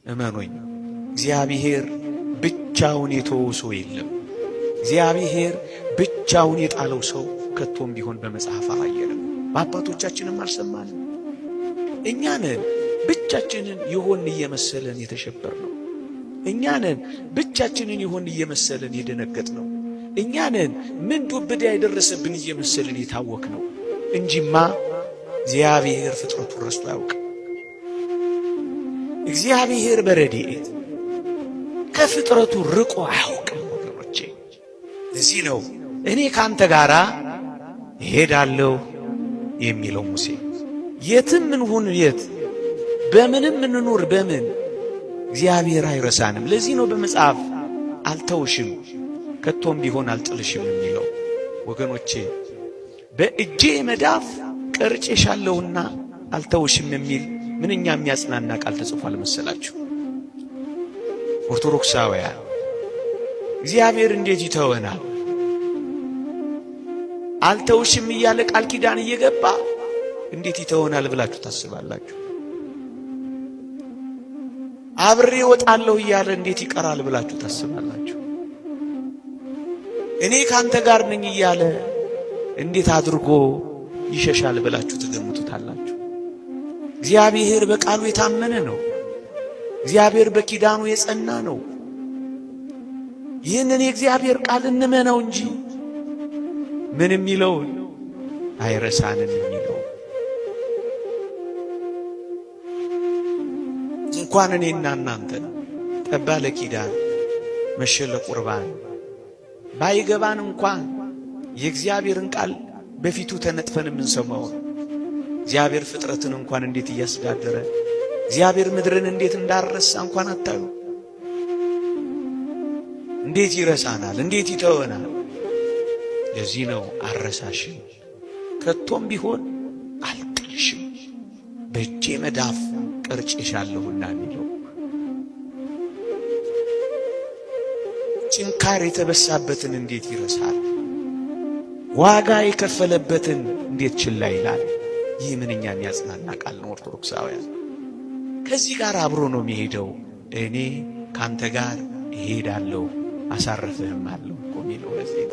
እመኑኝ እግዚአብሔር ብቻውን የተወው ሰው የለም። እግዚአብሔር ብቻውን የጣለው ሰው ከቶም ቢሆን በመጽሐፍ አላየንም፣ በአባቶቻችንም አልሰማንም። እኛ ነን ብቻችንን ይሆን እየመሰለን የተሸበርነው። እኛ ነን ብቻችንን ይሆን እየመሰለን የደነገጥነው። እኛ ነን ምን ዱብዳ የደረሰብን እየመሰለን የታወክነው እንጂማ እግዚአብሔር ፍጥረቱን ረስቶ አያውቅም። እግዚአብሔር በረድኤት ከፍጥረቱ ርቆ አያውቅም ወገኖቼ። እዚህ ነው እኔ ካንተ ጋር እሄዳለሁ የሚለው ሙሴ። የትም እንሁን የት፣ በምንም እንኑር በምን እግዚአብሔር አይረሳንም። ለዚህ ነው በመጽሐፍ አልተውሽም ከቶም ቢሆን አልጥልሽም የሚለው። ወገኖቼ በእጄ መዳፍ ቀርጬሻለሁና አልተውሽም የሚል ምንኛ የሚያጽናና ቃል ተጽፏል መሰላችሁ? ኦርቶዶክሳውያን እግዚአብሔር እንዴት ይተወናል? አልተውሽም እያለ ቃል ኪዳን እየገባ እንዴት ይተወናል ብላችሁ ታስባላችሁ? አብሬ እወጣለሁ እያለ እንዴት ይቀራል ብላችሁ ታስባላችሁ? እኔ ካንተ ጋር ነኝ እያለ እንዴት አድርጎ ይሸሻል ብላችሁ ትገምቱታላችሁ? እግዚአብሔር በቃሉ የታመነ ነው። እግዚአብሔር በኪዳኑ የጸና ነው። ይህንን የእግዚአብሔር ቃል እንመነው እንጂ ምን የሚለውን አይረሳንም የሚለው እንኳን እኔና እናንተ ጠባ ለኪዳን መሸ ለቁርባን ባይገባን እንኳን የእግዚአብሔርን ቃል በፊቱ ተነጥፈን የምንሰማው እግዚአብሔር ፍጥረትን እንኳን እንዴት እያስተዳደረ እግዚአብሔር ምድርን እንዴት እንዳረሳ እንኳን አታዩ? እንዴት ይረሳናል? እንዴት ይተወናል? ለዚህ ነው አረሳሽም ከቶም ቢሆን አልጥልሽም በእጄ መዳፍ ቀርጬሻለሁና የሚለው። ጭንካር የተበሳበትን እንዴት ይረሳል? ዋጋ የከፈለበትን እንዴት ችላ ይላል? ይህ ምንኛ የሚያጽናና ቃል ነው ኦርቶዶክሳውያን። ከዚህ ጋር አብሮ ነው የሚሄደው። እኔ ካንተ ጋር እሄዳለሁ አሳርፍህም አለው እኮ የሚለው ለዚህ